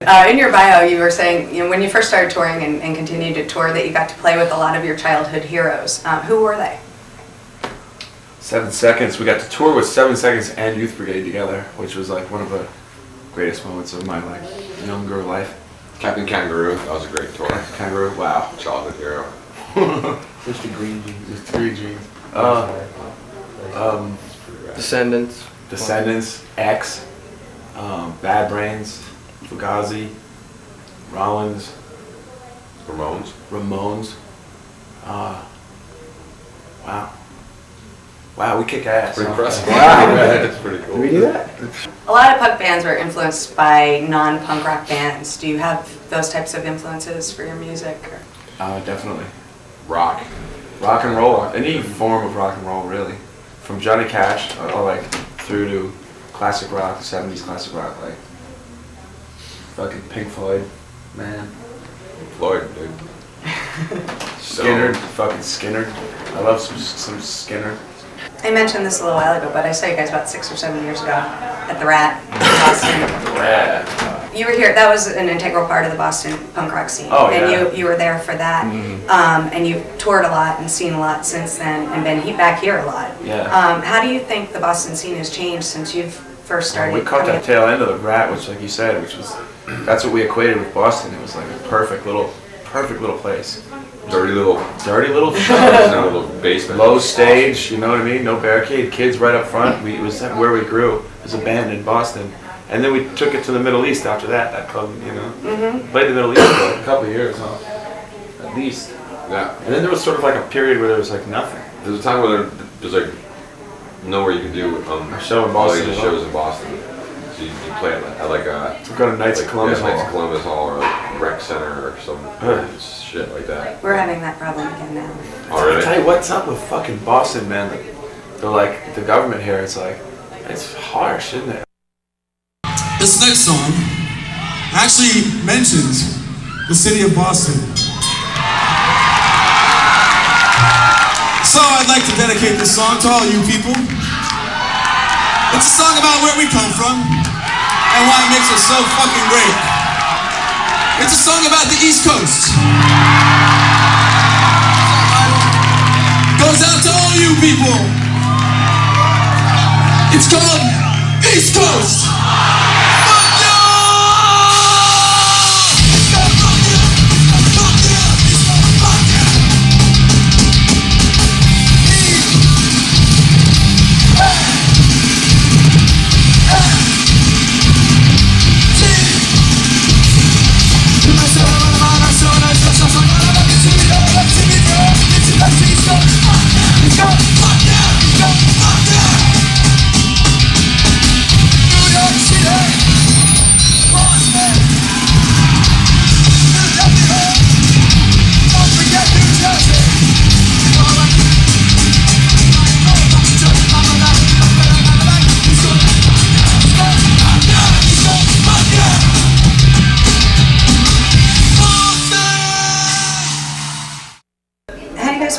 In your bio, you were saying, when you first started touring and continued to tour, that you got to play with a lot of your childhood heroes. Who were they? 7 Seconds. We got to tour with 7 Seconds and Youth Brigade together, which was like one of the greatest moments of my younger life. Captain Kangaroo, that was a great tour. Kangaroo, wow. Childhood hero. Mr. Green Jeans. Mr. Green Jeans. Descendants, X, Bad Brains, Fugazi, Rollins, Ramones. Wow, we kick ass. Pretty impressive. Wow. That's pretty cool. Did we do that? A lot of punk bands were influenced by non-punk rock bands. Do you have those types of influences for your music? Definitely. Rock and roll. Any form of rock and roll, really. From Johnny Cash, all through to classic rock, 70s classic rock, fucking Pink Floyd, man. Floyd, dude. Skinner, fucking Skinner. I love some Skinner. I mentioned this a little while ago, but I saw you guys about 6 or 7 years ago at the Rat in Boston. Yeah. You were here. That was an integral part of the Boston punk rock scene. Oh, and yeah. you were there for that. Mm-hmm. And you've toured a lot and seen a lot since then, and been back here a lot. Yeah. How do you think the Boston scene has changed since you've first started? We caught that tail end of the Rat, which, like you said, that's what we equated with Boston. It was like a perfect little place. Dirty little little basement. Low stage, you know what I mean? No barricade, kids right up front. It was where we grew as a band in Boston. And then we took it to the Middle East after that club, Mm-hmm. Played the Middle East for a couple of years, at least. Yeah. And then there was sort of like a period where there was like nothing. There's a time where there's like nowhere you can do a show in Boston. shows in Boston. So you play at like go to Knights of Columbus Knights Hall. of Columbus Hall or like Rec Center or some shit like that. We're having that problem again now. Already. I tell you what's up with fucking Boston, man. They're like the government here. It's harsh, isn't it? This next song actually mentions the city of Boston. So I'd like to dedicate this song to all you people. It's a song about where we come from and why it makes us so fucking great. It's a song about the East Coast. Goes out to all you people. It's called East Coast.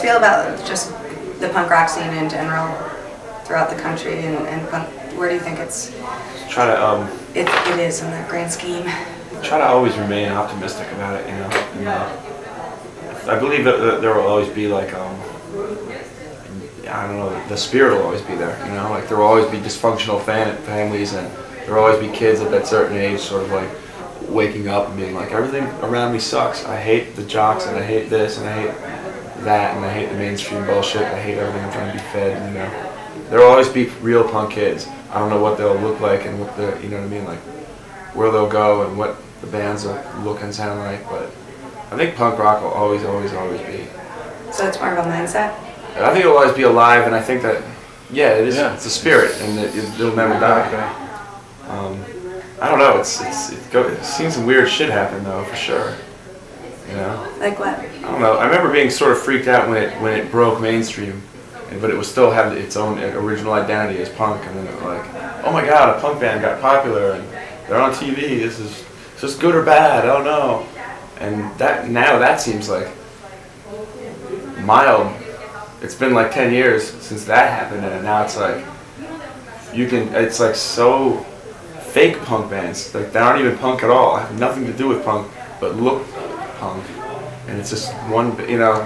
Feel about just the punk rock scene in general throughout the country and punk, where do you think it's try to it is in the grand scheme? Try to always remain optimistic about it, And, I believe that there will always be I don't know, the spirit will always be there, there will always be dysfunctional families, and there will always be kids at that certain age sort of waking up and being like, everything around me sucks. I hate the jocks, and I hate this, and I hate that, and I hate the mainstream bullshit. I hate everything I'm trying to be fed. There will always be real punk kids. I don't know what they'll look like and what the, where they'll go and what the bands will look and sound like. But I think punk rock will always, always, always be. So it's more of a mindset. I think it'll always be alive, and I think that, it is. Yeah. It's a spirit, and it'll never die. I don't know. It's seen some weird shit happen though, for sure. Like what? I don't know. I remember being sort of freaked out when it broke mainstream, but it was still had its own original identity as punk. And then it was like, oh my god, a punk band got popular and they're on TV. Is this good or bad? I don't know. And that seems like mild. It's been like 10 years since that happened, and now it's like it's like so fake punk bands. Like they aren't even punk at all. Have nothing to do with punk, but look punk. And it's just one,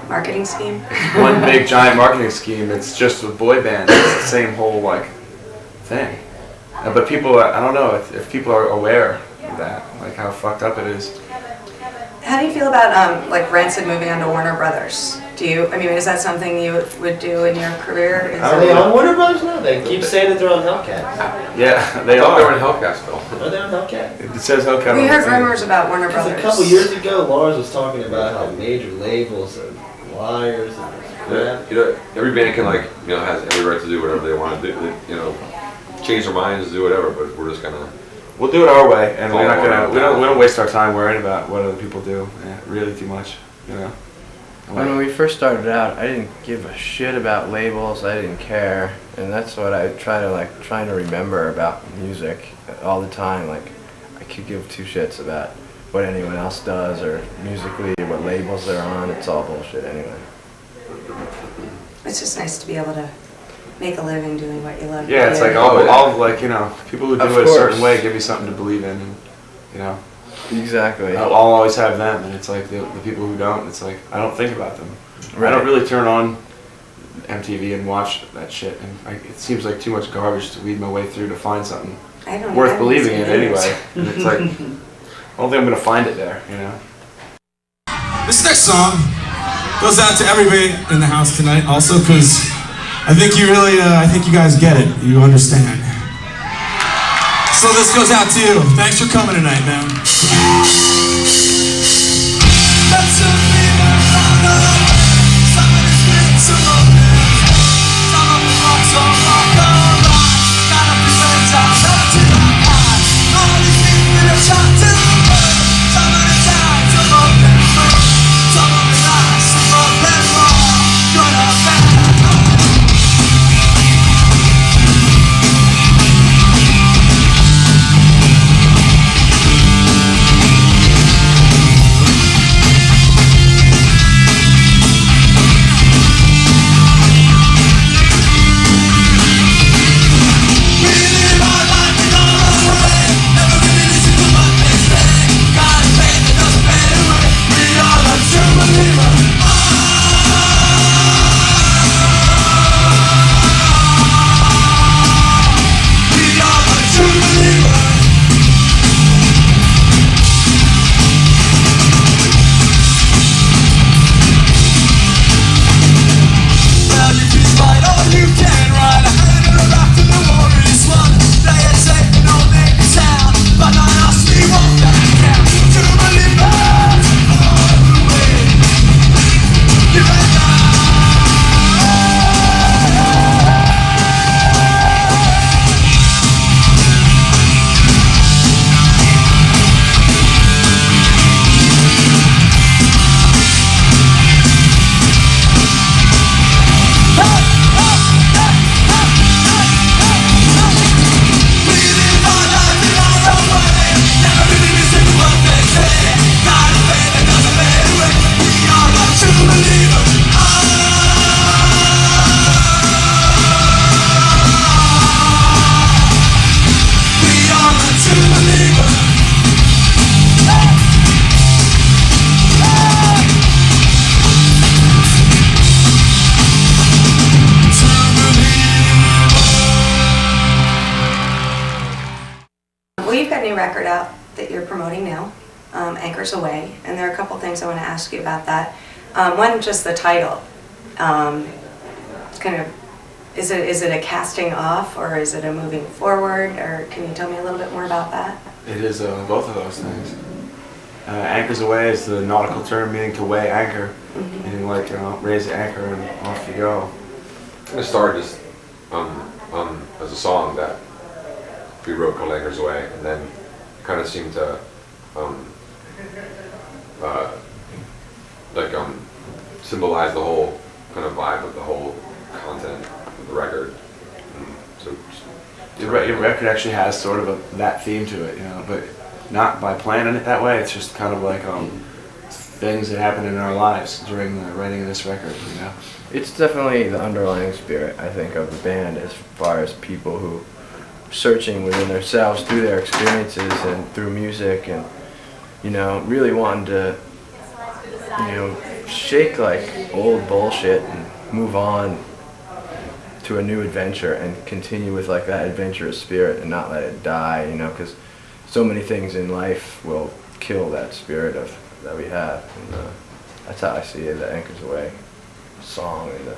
Marketing scheme? one big giant marketing scheme. It's just a boy band. It's the same whole like thing. But people, I don't know if people are aware of that, like how fucked up it is. How do you feel about like Rancid moving on to Warner Brothers? Is that something you would do in your career? Are they on Warner Brothers now? They keep saying that they're on Hellcat. Yeah, they I thought they were are. in Hellcast though. Are they on Hellcat? It says Hellcat. We on the heard thing. rumors about Warner Because Brothers. a couple years ago, Lars was talking about how major labels are liars and crap. Every band can has every right to do whatever they want to do. Change their minds, do whatever. But we're just gonna. We'll do it our way, and we're not Follow gonna. it. We don't waste our time worrying about what other people do. Really too much, When we first started out, I didn't give a shit about labels. I didn't care, and that's what I trying to remember about music all the time. Like, I could give two shits about what anyone else does or musically, what labels they're on. It's all bullshit anyway. It's just nice to be able to make a living doing what you love. Yeah, it's like all people who do Of it a certain course. way give you something to believe in, and Exactly. I'll always have them, and it's like the people who don't. It's like I don't think about them. I don't really turn on MTV and watch that shit, and it seems like too much garbage to weed my way through to find something worth believing in anyway. And it's like, I don't think I'm gonna find it there, This next song goes out to everybody in the house tonight also, because I think you guys get it. You understand. So this goes out to you. Thanks for coming tonight, man. Record out that you're promoting now, Anchors Away, and there are a couple things I want to ask you about that. One, just the title. It's kind of, is it a casting off or is it a moving forward, or can you tell me a little bit more about that? It is both of those things. Anchors Away is the nautical term meaning to weigh anchor, meaning like raise the anchor and off you go. It started just as a song that we wrote called Anchors Away, and then kind of seemed to symbolize the whole kind of vibe of the whole content of the record. So The record actually has sort of that theme to it, but not by planning it that way. It's just kind of like things that happen in our lives during the writing of this record. It's definitely the underlying spirit, I think, of the band as far as people who searching within themselves through their experiences and through music, and really wanting to shake like old bullshit and move on to a new adventure and continue with like that adventurous spirit and not let it die, because so many things in life will kill that spirit that we have, and that's how I see it. The Anchors Away song and the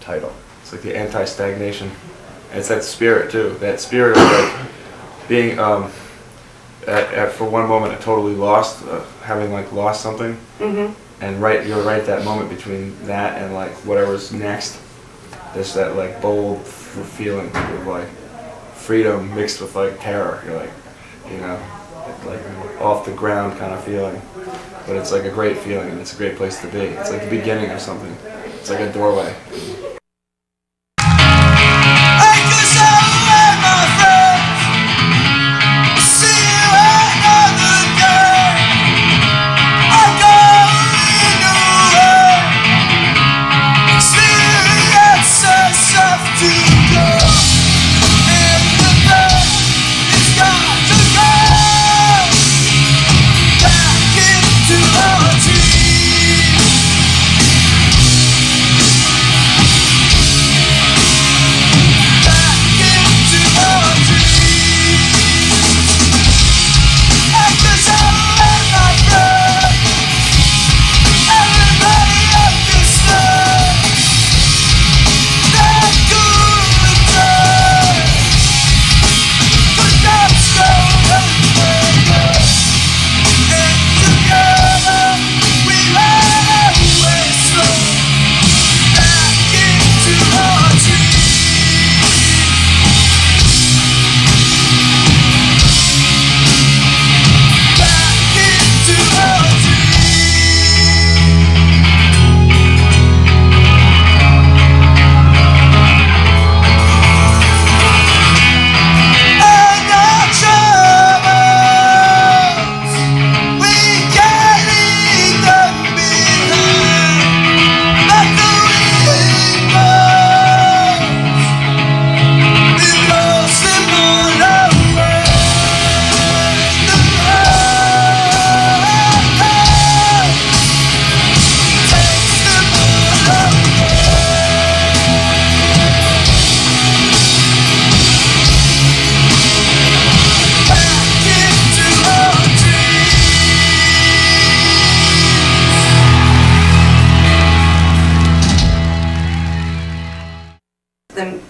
title. It's like the anti-stagnation. And it's that spirit too. That spirit of like being for one moment totally lost, having like lost something, and you're right at that moment between that and like whatever's next. There's that like bold feeling of like freedom mixed with like terror. You're like, like off the ground kind of feeling. But it's like a great feeling, and it's a great place to be. It's like the beginning of something. It's like a doorway.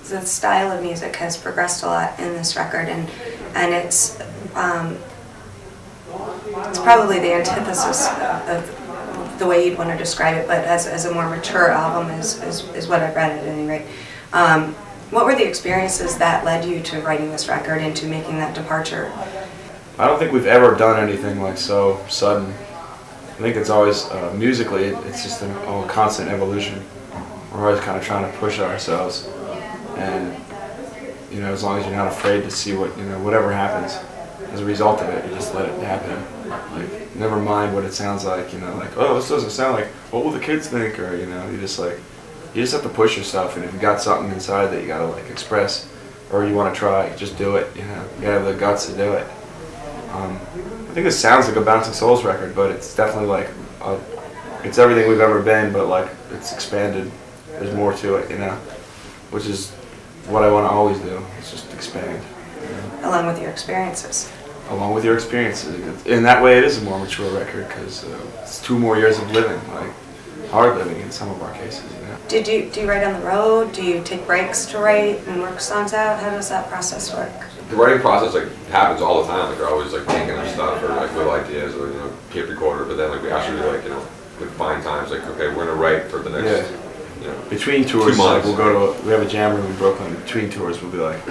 The style of music has progressed a lot in this record, and it's probably the antithesis of the way you'd want to describe it, but as a more mature album is what I've read at any rate. What were the experiences that led you to writing this record and to making that departure? I don't think we've ever done anything like so sudden. I think it's always, musically, it's just a constant evolution. We're always kind of trying to push ourselves. And, as long as you're not afraid to see whatever happens as a result of it, you just let it happen. Like, never mind what it sounds like, like, oh, this doesn't sound like, what will the kids think? Or, you just have to push yourself, and if you got something inside that you gotta like express, or you want to try, just do it, you gotta have the guts to do it. I think this sounds like a Bouncing Souls record, but it's definitely like, it's everything we've ever been, but like, it's expanded. There's more to it, which is what I want to always do. It's just expand. Along with your experiences. Along with your experiences. In that way, it is a more mature record because it's 2 more years of living, like hard living in some of our cases. Do you write on the road? Do you take breaks to write and work songs out? How does that process work? The writing process happens all the time. Like, we're always thinking of stuff or little ideas or keep recorder. But then we actually would find times okay, we're gonna write for the next. Yeah. Between tours, 2 months. We have a jam room in Brooklyn. Between tours, we'll be like,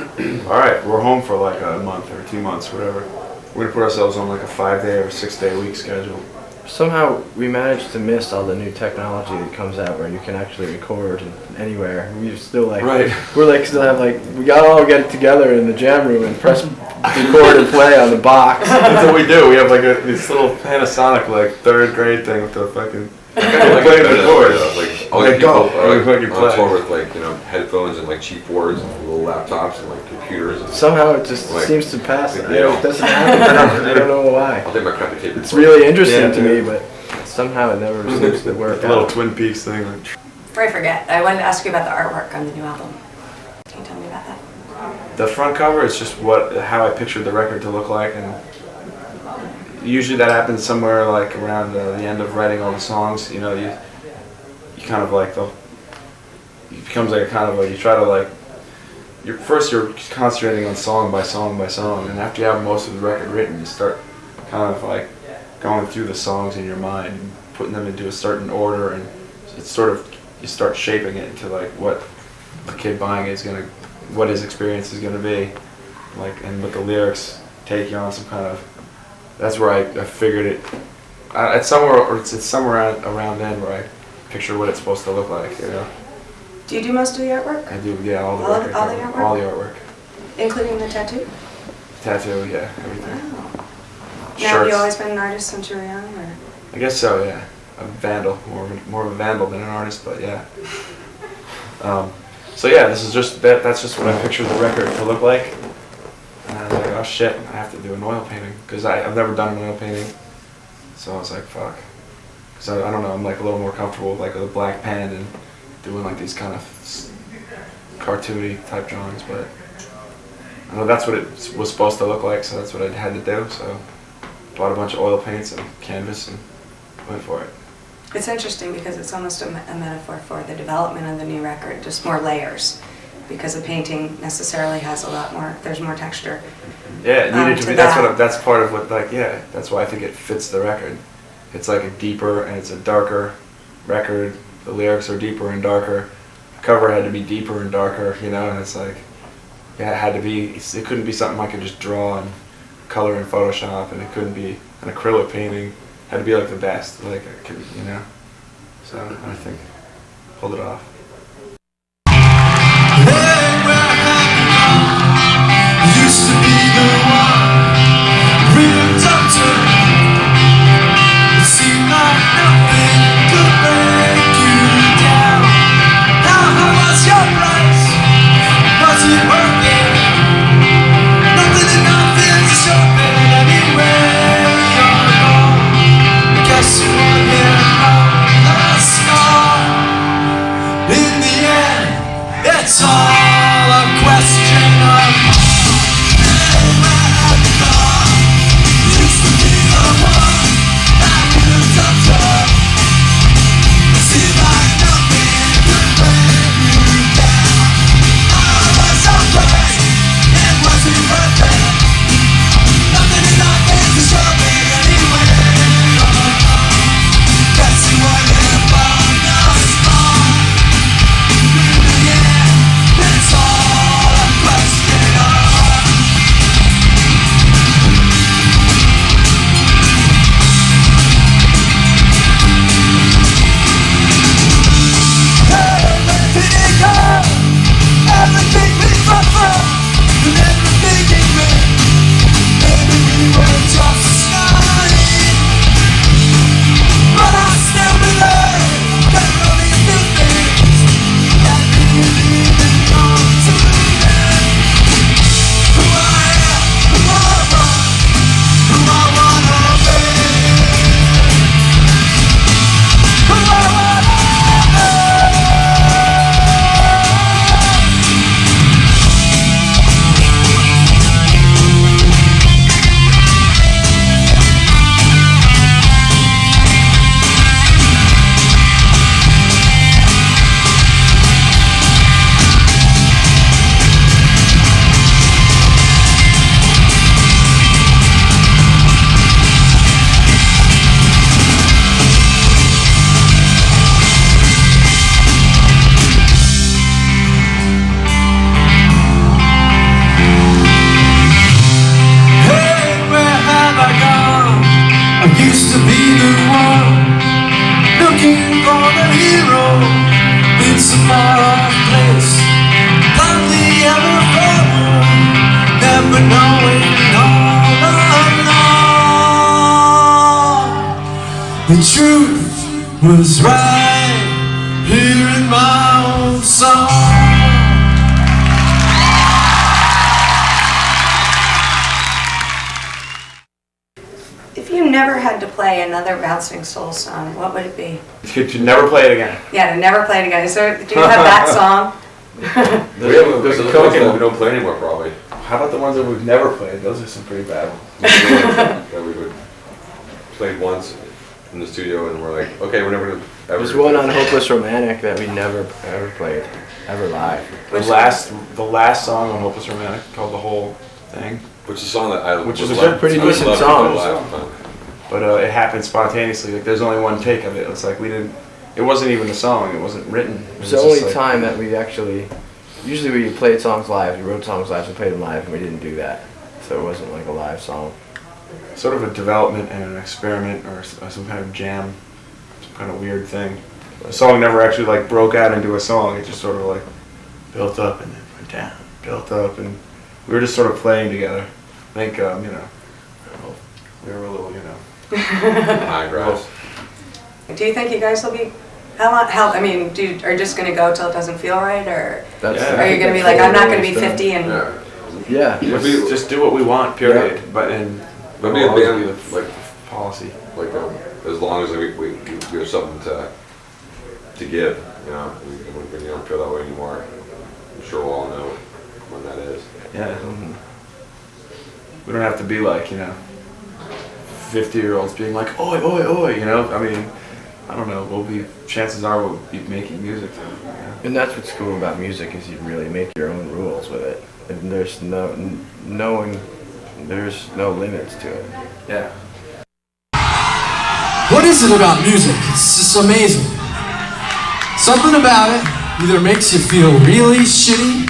all right, we're home for like a month or 2 months, whatever. We're gonna put ourselves on like a 5-day or 6-day week schedule. Somehow we managed to miss all the new technology that comes out where you can actually record anywhere. We still still have we gotta all get together in the jam room and press record and play on the box. That's what we do. We have this little Panasonic 3rd grade thing with the fucking playing the chords. All Like, these people go. are Like, fucking on play. tour with like, you know, headphones and like cheap boards and little laptops and like computers. And Somehow it just Like, seems to pass. big It deal. doesn't happen. I don't know why. I'll take my crappy tape. It's really interesting Yeah, to me, dude. but somehow it never seems to work The little out. Twin Peaks thing. Like, Before I forget, I wanted to ask you about the artwork on the new album. Can you tell me about that? the front cover is just how I pictured the record to look like, and usually that happens somewhere like around the end of writing all the songs. You know, you kind of like it becomes like a kind of like you try to like you're concentrating on song by song by song, and after you have most of the record written, you start kind of like going through the songs in your mind and putting them into a certain order, and it's sort of you start shaping it into like what the kid buying it is gonna, what his experience is gonna be, like, and with the lyrics take you on some kind of. That's where I figured it. It's somewhere around then where I picture what it's supposed to look like. You know. Do you do most of the artwork? I do, yeah, all the All record the cover, artwork? all the artwork, Including the tattoo? tattoo, yeah, everything. Wow. Now, have Shirts. you always been an artist since you were young, or? I guess so, yeah. A vandal, more of a vandal than an artist, but yeah. So yeah, this is just that's just what I pictured the record to look like. And I was like, oh shit, I have to do an oil painting because I've never done an oil painting. So I was like, fuck. So I don't know, I'm like a little more comfortable with like with a black pen and doing like these kind of cartoony type drawings, but I know that's what it was supposed to look like, so that's what I had to do. So bought a bunch of oil paints and canvas and went for it. It's interesting because it's almost a metaphor for the development of the new record, just more layers. Because a painting necessarily has a lot more, there's more texture. Yeah, it needed to to be. that. That's part of what, like, yeah, that's why I think it fits the record. It's like a deeper and it's a darker record. The lyrics are deeper and darker. The cover had to be deeper and darker, you know, and it's like, yeah, it had to be, it couldn't be something I could just draw and color in Photoshop, and it couldn't be an acrylic painting. It had to be like the best, like, I could, you know. So I think, pulled it off. Used to be the one, real doctor. It seemed like nothing could break you down. How was your price? Was it worth it? Nothing and nothing to show it anyway. You're gone. I guess you were here from the start. In the end, it's all a question of. The truth was right here. had to play another Bouncing Souls song, what would it be? You should never play it again. Yeah, to never play it again. Do you have that song? There's a those couple that we don't play anymore, probably. How about the ones that we've never played? Those are some pretty bad ones. That we would play once in the studio, and we're like, okay, we're never gonna ever. There's one on Hopeless Romantic that we never ever played, ever live. The last song on Hopeless Romantic, called The Whole Thing. Which is a song that I Which is would a love- pretty I would decent love to song. play live. But it happened spontaneously. Like there's only one take of it. It's like we didn't. It wasn't even a song. It wasn't written. It was the only time that we actually. Usually we played songs live. We wrote songs live and played them live, and we didn't do that. So it wasn't like a live song. Sort of a development and an experiment, or some kind of jam, some kind of weird thing. The song never actually like broke out into a song. It just sort of like built up and then went down, built up, and we were just sort of playing together. I think you know, we were a little, you know. High grass. Do you think you guys will be, how, I mean, are you just gonna go till it doesn't feel right, or Yeah. are you gonna be like, I'm not gonna be 50 and, Yeah. Yeah. Just do what we want, period. But But be a always band, be the like, policy. like as long as we have something to give, you know, when you don't feel that way anymore, I'm sure we'll all know when that is. Yeah. We don't have to be like, you know, 50-year-olds being like, oi, oi, oi, you know? I mean, I don't know, chances are we'll be making music. Yeah. And that's what's cool about music is you really make your own rules with it. And there's there's no limits to it. Yeah. What is it about music? It's just amazing. Something about it either makes you feel really shitty,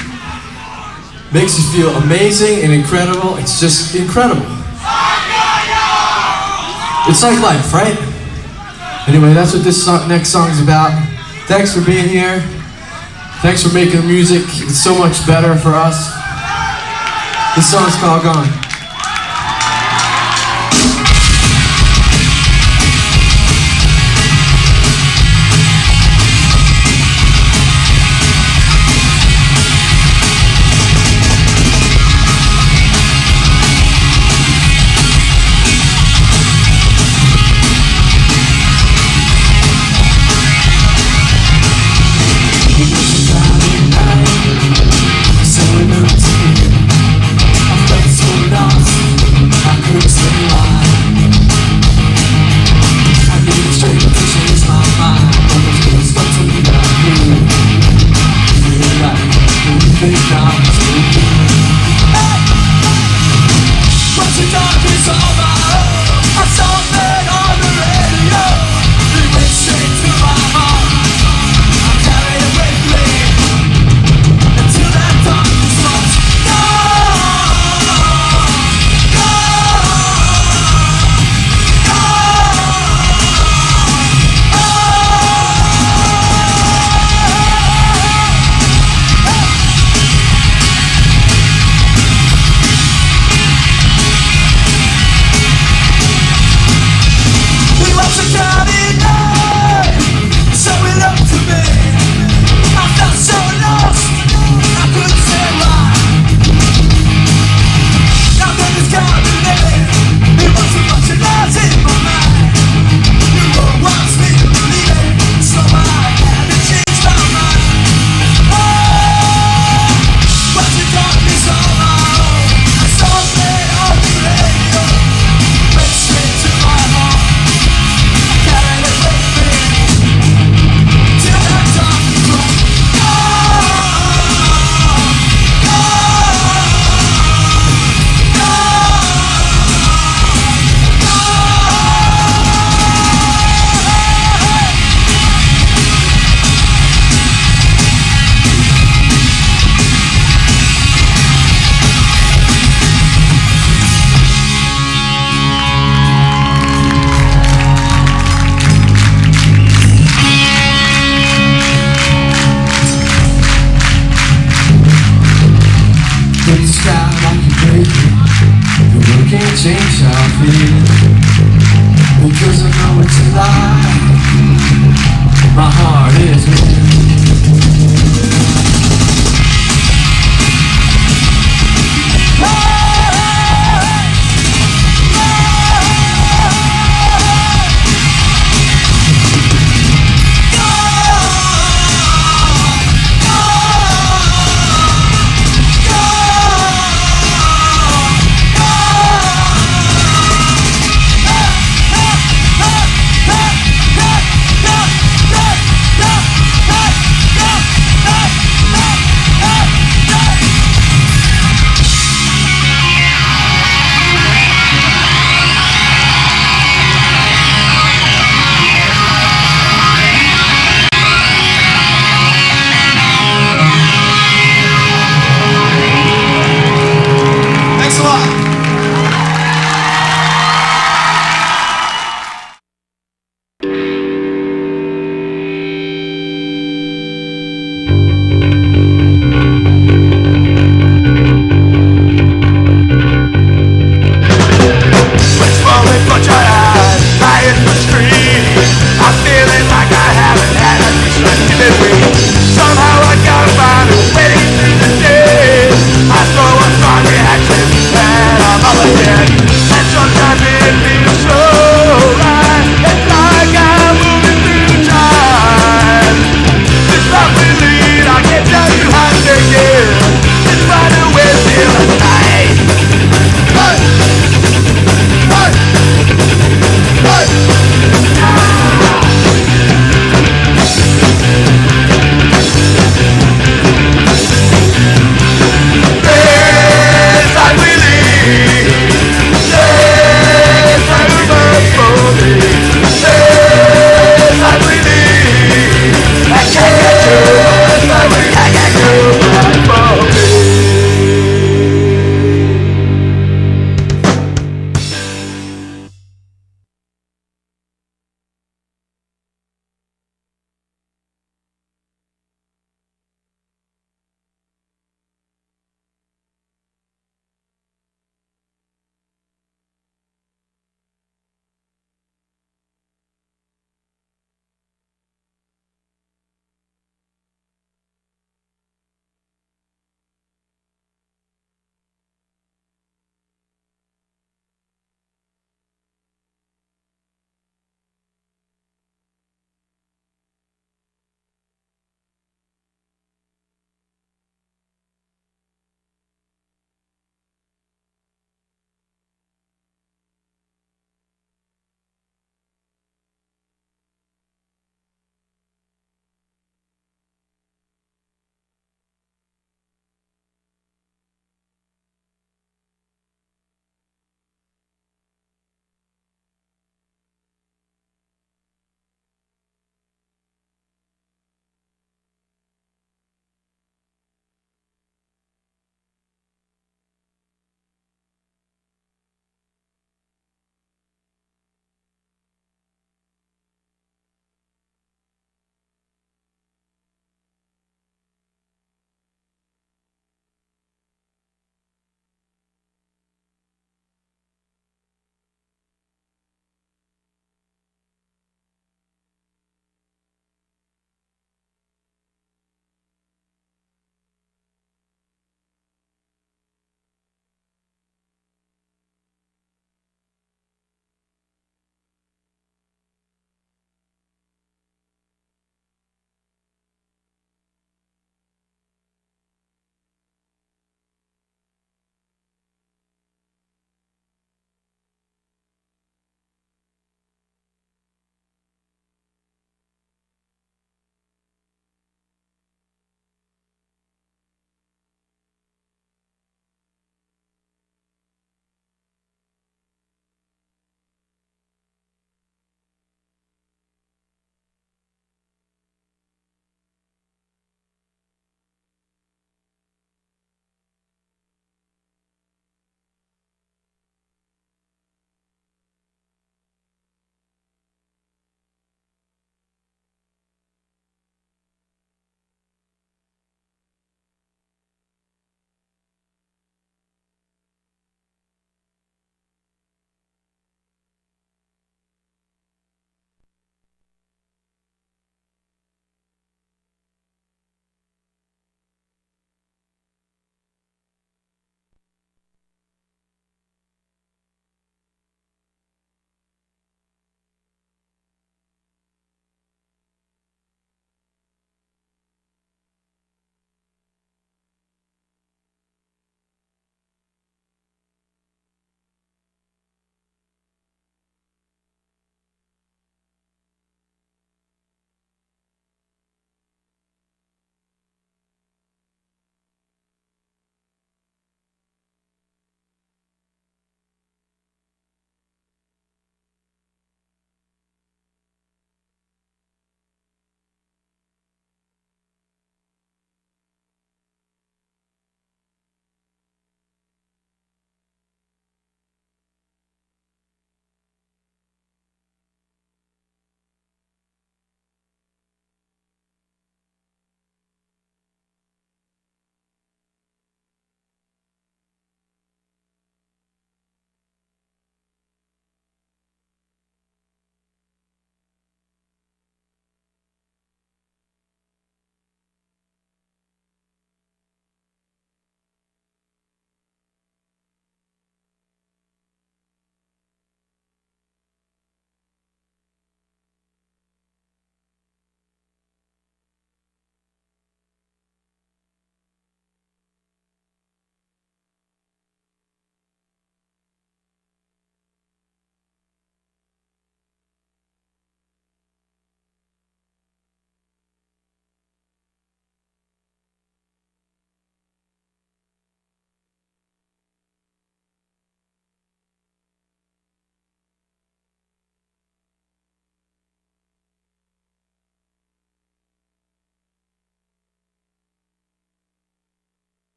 makes you feel amazing and incredible. It's just incredible. It's like life, right? Anyway, that's what this next song's about. Thanks for being here. Thanks for making music. It's so much better for us. This song's called Gone. Change how I feel, because I know it's a lie. My heart is